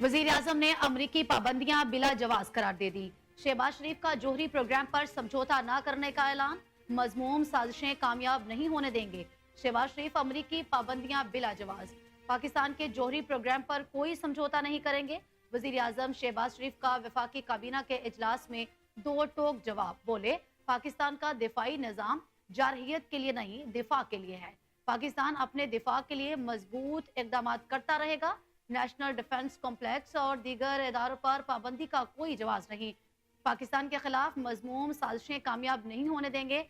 वजीर आजम ने अमरीकी पाबंदियां बिला जवाज करार दे दी। शहबाज शरीफ का जोहरी प्रोग्राम पर समझौता न करने का ऐलान। मजमूम साजिशें कामयाब नहीं होने देंगे। शहबाज शरीफ अमरीकी पाबंदियां बिला जवाज। पाकिस्तान के जोहरी प्रोग्राम पर कोई समझौता नहीं करेंगे। वजीर आजम शहबाज शरीफ का वफाकी काबीना के इजलास में दो टोक जवाब। बोले, पाकिस्तान का दिफाई निजाम जारहियत के लिए नहीं, दिफा के लिए है। पाकिस्तान अपने दिफा के लिए मजबूत इकदाम करता रहेगा। नेशनल डिफेंस कॉम्प्लेक्स और दीगर इदारों पर पाबंदी का कोई जवाज नहीं। पाकिस्तान के खिलाफ मजमूम साजिशें कामयाब नहीं होने देंगे।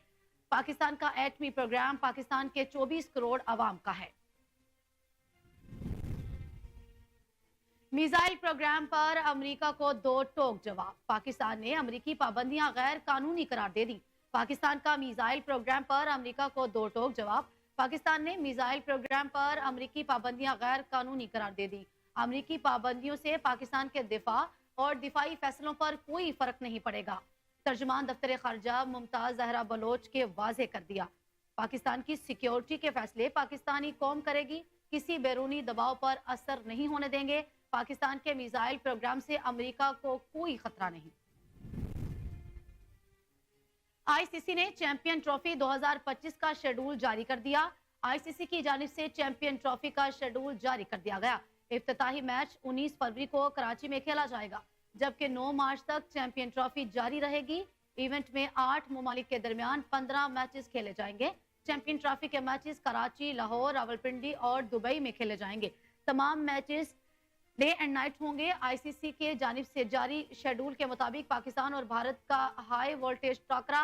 पाकिस्तान का एटमी प्रोग्राम पाकिस्तान के 24 करोड़ अवाम का है। मिसाइल प्रोग्राम पर अमेरिका को दो टोक जवाब। पाकिस्तान ने अमेरिकी पाबंदियां गैर कानूनी करार दे दी। पाकिस्तान का मिसाइल प्रोग्राम पर अमेरिका को दो टोक जवाब। पाकिस्तान ने मिसाइल प्रोग्राम पर अमेरिकी पाबंदियां गैर कानूनी करार दे दी। अमेरिकी पाबंदियों से पाकिस्तान के दिफा और दिफाई फैसलों पर कोई फर्क नहीं पड़ेगा। तर्जुमान दफ्तर खारजा मुमताज जहरा बलोच के वाजे कर दिया। पाकिस्तान की सिक्योरिटी के फैसले पाकिस्तानी कौम करेगी। किसी बैरूनी दबाव पर असर नहीं होने देंगे। पाकिस्तान के मिसाइल प्रोग्राम से अमेरिका को कोई खतरा नहीं। आईसीसी ने चैंपियन ट्रॉफी 2025 का शेड्यूल जारी कर दिया। आईसीसी की जानिब से चैंपियन ट्रॉफी का शेड्यूल जारी कर दिया गया। इफ्तिताही मैच 19 फरवरी को कराची में खेला जाएगा, जबकि 9 मार्च तक चैंपियन ट्रॉफी जारी रहेगी। इवेंट में 8 ममालिक के दरमियान 15 मैचेस खेले जाएंगे। चैंपियन ट्रॉफी के मैचेस कराची, लाहौर, रावलपिंडी और दुबई में खेले जाएंगे। तमाम मैचेस डे एंड नाइट होंगे। आईसीसी के जानिब से जारी शेड्यूल के मुताबिक पाकिस्तान और भारत का हाई वोल्टेज टाकरा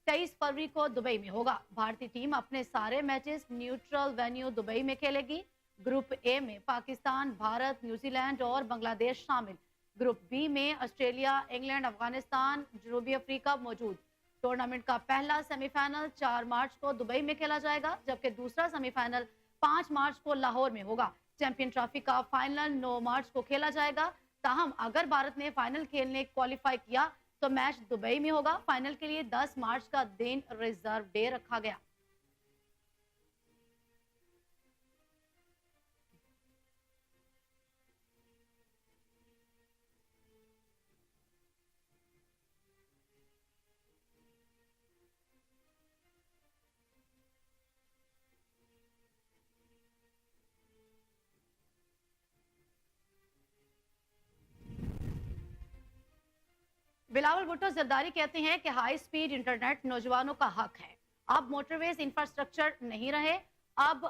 23 फरवरी को दुबई में होगा। भारतीय टीम अपने सारे मैचेस न्यूट्रल वेन्यू दुबई में खेलेगी। ग्रुप ए में पाकिस्तान, भारत, न्यूजीलैंड और बांग्लादेश शामिल। ग्रुप बी में ऑस्ट्रेलिया, इंग्लैंड, अफगानिस्तान, जनूबी अफ्रीका मौजूद। टूर्नामेंट का पहला सेमीफाइनल 4 मार्च को दुबई में खेला जाएगा, जबकि दूसरा सेमीफाइनल 5 मार्च को लाहौर में होगा। चैंपियन ट्रॉफी का फाइनल 9 मार्च को खेला जाएगा। ताहम अगर भारत ने फाइनल खेलने क्वालिफाई किया तो मैच दुबई में होगा। फाइनल के लिए 10 मार्च का दिन रिजर्व डे रखा गया। बिलावल भुट्टो जरदारी कहते हैं कि हाई स्पीड इंटरनेट नौजवानों का हक है। अब मोटरवेज इंफ्रास्ट्रक्चर नहीं रहे, अब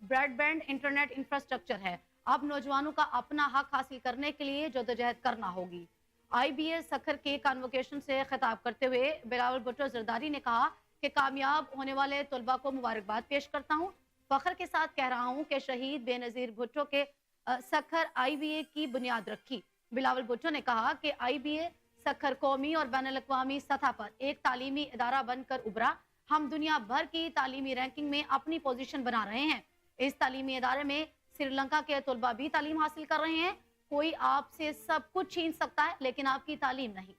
ब्रॉडबैंड इंटरनेट इंफ्रास्ट्रक्चर है। अब नौजवानों का अपना हक हासिल करने के लिए जदोजहद करना होगी। आईबीएस सखर के कन्वोकेशन से खिताब करते हुए बिलावल भुट्टो जरदारी ने कहा कि कामयाब होने वाले तलबा को मुबारकबाद पेश करता हूँ। फख्र के साथ कह रहा हूँ कि शहीद बेनजीर भुट्टो के सखर आईबीए की बुनियाद रखी। बिलावल भुट्टो ने कहा कि आईबीए सखर कौमी और बैन अल-अक़वामी सतह पर एक तालीमी इदारा बनकर उभरा। हम दुनिया भर की तालीमी रैंकिंग में अपनी पोजीशन बना रहे हैं। इस तालीमी इदारे में श्रीलंका के तलबा भी तालीम हासिल कर रहे हैं। कोई आपसे सब कुछ छीन सकता है, लेकिन आपकी तालीम नहीं।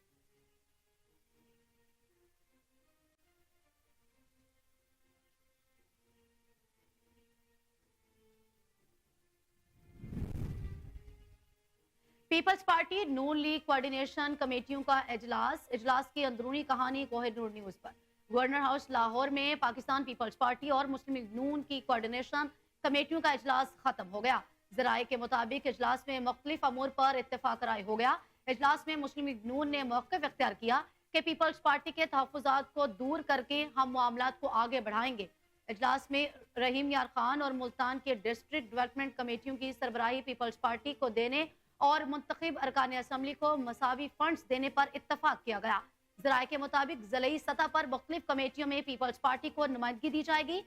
पीपल्स पार्टी नून लीग कोऑर्डिनेशन कमेटियों का इजलास की अंदरूनी कहानी कोहिनूर न्यूज पर। गवर्नर हाउस लाहौर में पाकिस्तान पीपल्स पार्टी और मुस्लिम लीग नून की कोऑर्डिनेशन कमेटियों का इजलास खत्म हो गया। जराये के मुताबिक इजलास में मुख्तलिफ अमूर पर इत्तेफाक राय हो गया। इजलास में मुस्लिम लीग नून ने मौक़िफ़ इख्तियार किया कि पीपल्स पार्टी के तहफ़्फ़ुज़ात को दूर करके हम मामलात को आगे बढ़ाएंगे। इजलास में रहीम यार खान और मुल्तान के डिस्ट्रिक्ट डेवलपमेंट कमेटियों की सरबराही पीपल्स पार्टी को देने और मुंतखब अरकान असम्बली को मसावी फंड्स देने पर इत्तफाक किया गया। जराये के मुताबिक ज़िलई सतह पर मुख्तलिफ कमेटियों में पीपल्स पार्टी को नुमाइंदगी दी जाएगी।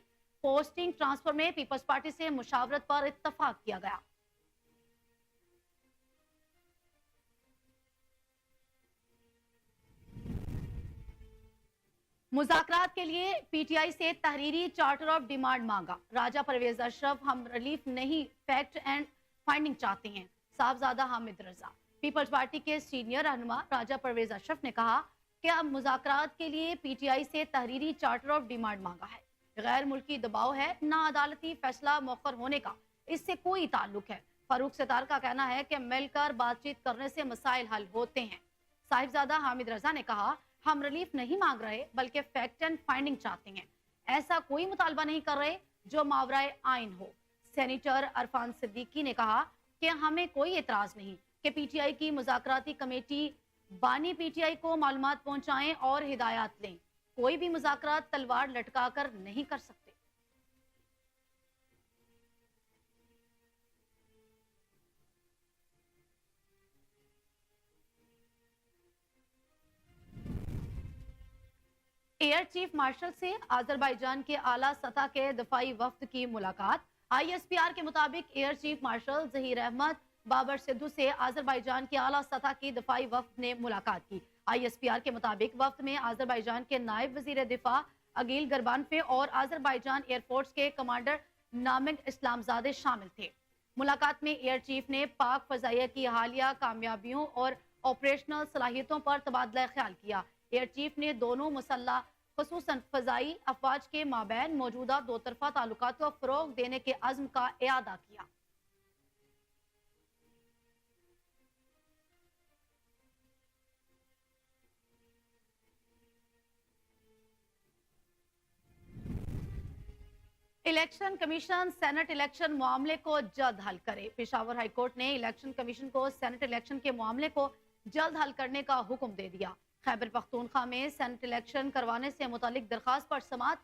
पोस्टिंग ट्रांसफर में पीपल्स पार्टी से मुशावरत पर इत्तफाक किया गया। मुज़ाकरात के लिए पीटीआई से तहरीरी चार्टर ऑफ डिमांड मांगा। राजा परवेज अशरफ हम रिलीफ नहीं, फैक्ट एंड फाइंडिंग चाहते हैं। साहबजादा हामिद रजा। पीपल्स पार्टी के सीनियर रहनुमा राजा परवेज अशरफ ने कहा कि अब मुज़ाकरात के लिए पीटीआई से तहरीरी चार्टर ऑफ डिमांड मांगा है। गैर मुल्की दबाव है, ना अदालती फैसला मौखर होने का इससे कोई ताल्लुक है। फारूक सितार का कहना है कि मिलकर बातचीत करने से मसाइल हल होते हैं। साहिबजादा हामिद रजा ने कहा, हम रिलीफ नहीं मांग रहे बल्कि फैक्ट एंड फाइंडिंग चाहते हैं। ऐसा कोई मुतालबा नहीं कर रहे जो मावराए आइन हो। सेनेटर अरफान सिद्दीकी ने कहा कि हमें कोई एतराज नहीं कि पीटीआई की मुज़ाकराती कमेटी बानी पीटीआई को मालूमात पहुंचाएं और हिदायत लें। कोई भी मुज़ाकरात तलवार लटका कर नहीं कर सकते। एयर चीफ मार्शल से अजरबैजान के आला सतह के दफाई वफ्द की मुलाकात। आईएसपीआर के मुताबिक air chief marshal Zaheer Ahmed Babar Sidhu से अजरबैजान के आला सतह की दफाई वफ्द ने मुलाकात की। आईएसपीआर के मुताबिक वफ्द में अजरबैजान के नायब वजीर दिफा अगील गरबानफे और अजरबैजान एयरफोर्स के कमांडर नामिग इस्लामजादे शामिल थे। मुलाकात में एयर चीफ ने पाक फजाइया की हालिया कामयाबियों और ऑपरेशनल सलाहियतों पर तबादला ख्याल किया। एयर चीफ ने दोनों मुसल्ला खुसूसन फजाई अफवाज के माबैन मौजूदा दो तरफा ताल्लुकात को फरोग देने के अज़्म का इआदा किया। इलेक्शन कमीशन सेनेट इलेक्शन मामले को जल्द हल करे। पेशावर हाई कोर्ट ने इलेक्शन कमीशन को सेनेट इलेक्शन के मामले को जल्द हल करने का हुक्म दे दिया। खैबर पख्तूनख्वा में सेनेट इलेक्शन करवाने से मुतालिक दरखास्त पर समाअत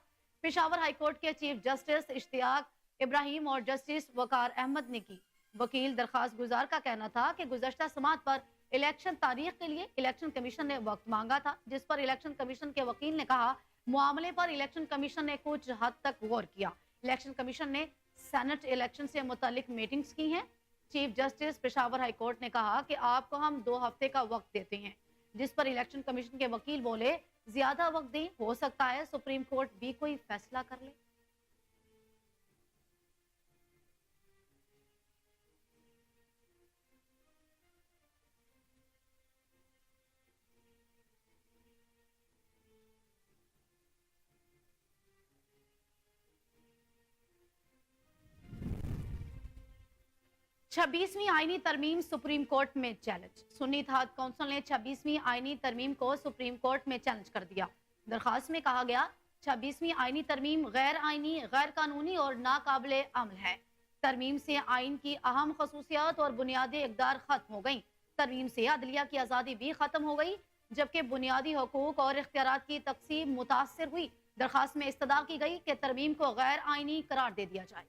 पेशावर हाई कोर्ट के चीफ जस्टिस इश्तियाक इब्राहिम और जस्टिस वकार अहमद ने की। वकील दरखास्त गुजार का कहना था कि गुज़श्ता समाअत पर इलेक्शन तारीख के लिए इलेक्शन कमीशन ने वक्त मांगा था, जिस पर इलेक्शन कमीशन के वकील ने कहा मामले पर इलेक्शन कमीशन ने कुछ हद तक गौर किया। इलेक्शन कमीशन ने सेनेट इलेक्शन से मुतालिक मीटिंग्स की हैं। Chief justice Peshawar high court ने कहा कि आपको हम 2 हफ्ते का वक्त देते हैं, जिस पर इलेक्शन कमीशन के वकील बोले ज्यादा वक्त दें, हो सकता है सुप्रीम कोर्ट भी कोई फैसला कर ले। छब्बीसवीं आईनी तरमीम सुप्रीम कोर्ट में चैलेंज। सुन्नी इत्तेहाद काउंसिल ने 26वीं आईनी तरमीम को सुप्रीम कोर्ट में चैलेंज कर दिया। दरखास्त में कहा गया 26वीं आईनी तरमीम गैर आईनी, गैर कानूनी और नाकाबिले अमल है। तरमीम से आइन की अहम खसूसियात और बुनियादी इक़दार खत्म हो गई। तरमीम से अदलिया की आज़ादी भी खत्म हो गई, जबकि बुनियादी हकूक और इख्तियारात की तकसीम मुतासर हुई। दरखास्त में इस्तदा की गई कि तरमीम को गैर आईनी करार दे दिया जाए।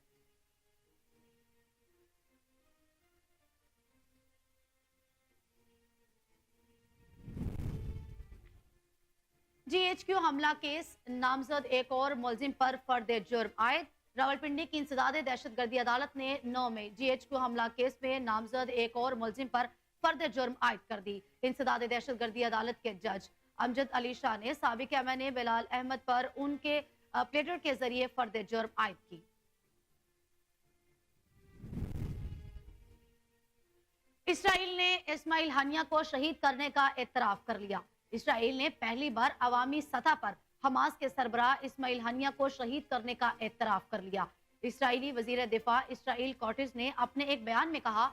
जीएचक्यू हमला केस, नामजद एक और मुलजिम पर फर्द जुर्म आयद। रावलपिंडी की इंसदाद दहशतगर्दी अदालत ने 9 में जीएचक्यू हमला केस में नामजद एक और मुलजिम पर फर्द जुर्म आयद कर दी। इंसदाद दहशतगर्दी अदालत के जज अमजद अली शाह ने साबिक एमएनए बिलाल अहमद पर उनके प्लेटर के जरिए फर्द जुर्म आयद की। इसराइल ने इस्माइल हानिया को शहीद करने का एतराफ कर लिया। इसराइल ने पहली बार अवामी सतह पर हमास के सरबराह इस्माइल हानिया को शहीद करने का एतराफ कर लिया। इसराइली वजीर दिफा इसराइल कॉटिस ने अपने एक बयान में कहा,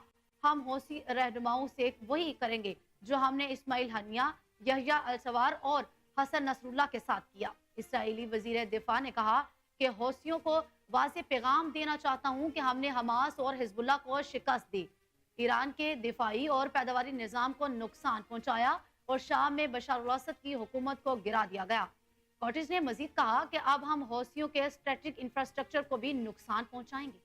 हम हौसी रहनुमाओं से वही करेंगे जो हमने इस्माइल हानिया, यहया अल सवार और हसन नसरुल्लाह के साथ किया। इसराइली वजीर दिफा ने कहा कि हौसियों को वाज़े पैगाम देना चाहता हूँ कि हमने हमास और हिजबुल्लाह को शिकस्त दी, ईरान के दिफाई और पैदावारी निज़ाम को नुकसान पहुंचाया और शाम में बशर अल असद की हुकूमत को गिरा दिया गया। कॉटिस ने मजीद कहा कि अब हम हौसियों के स्ट्रेटेजिक इंफ्रास्ट्रक्चर को भी नुकसान पहुंचाएंगे।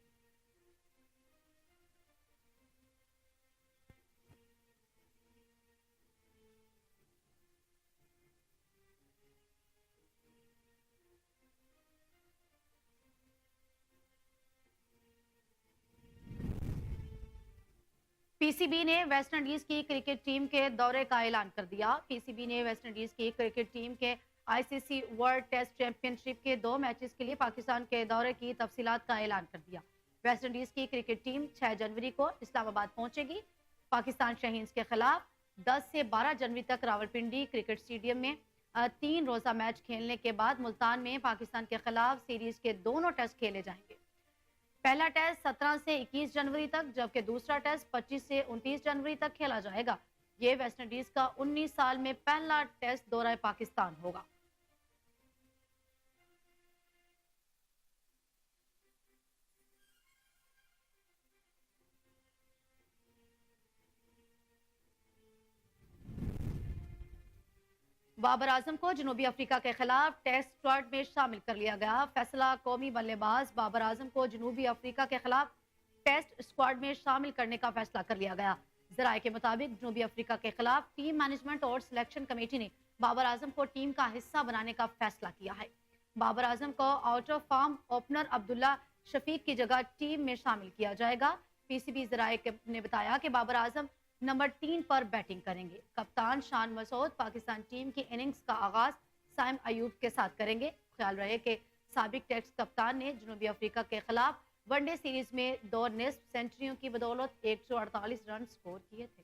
पीसीबी ने वेस्ट इंडीज की क्रिकेट टीम के दौरे का ऐलान कर दिया। पीसीबी ने वेस्ट इंडीज की क्रिकेट टीम के आईसीसी वर्ल्ड टेस्ट चैंपियनशिप के 2 मैचेस के लिए पाकिस्तान के दौरे की तफसीलात का ऐलान कर दिया। वेस्ट इंडीज की क्रिकेट टीम 6 जनवरी को इस्लामाबाद पहुंचेगी। पाकिस्तान शाहीन्स के खिलाफ 10 से 12 जनवरी तक रावलपिंडी क्रिकेट स्टेडियम में 3 रोजा मैच खेलने के बाद मुल्तान में पाकिस्तान के खिलाफ सीरीज के दोनों टेस्ट खेले जाएंगे। पहला टेस्ट 17 से 21 जनवरी तक, जबकि दूसरा टेस्ट 25 से 29 जनवरी तक खेला जाएगा। ये वेस्ट इंडीज का 19 साल में पहला टेस्ट दौरा पाकिस्तान होगा। बाबर आजम को जनूबी अफ्रीका के खिलाफ टेस्ट स्क्वाड में शामिल कर लिया गया। फैसला कौमी बल्लेबाज बाबर आजम को जनूबी अफ्रीका के खिलाफ टेस्ट स्क्वाड में शामिल करने का फैसला कर लिया गया। जराये के मुताबिक जनूबी अफ्रीका के खिलाफ टीम मैनेजमेंट और सिलेक्शन कमेटी ने बाबर आजम को टीम का हिस्सा बनाने का फैसला किया है। बाबर आजम को out of form opener Abdullah Shafique की जगह टीम में शामिल किया जाएगा। पीसीबी जराये ने बताया कि बाबर आजम नंबर 3 पर बैटिंग करेंगे। कप्तान शान मसूद पाकिस्तान टीम की इनिंग्स का आगाज साइम अयूब के साथ करेंगे। ख्याल रहे कि साबिक टेस्ट कप्तान ने जनूबी अफ्रीका के खिलाफ वनडे सीरीज में 2 निस्फ सेंचुरियों की बदौलत 148 रन स्कोर किए थे।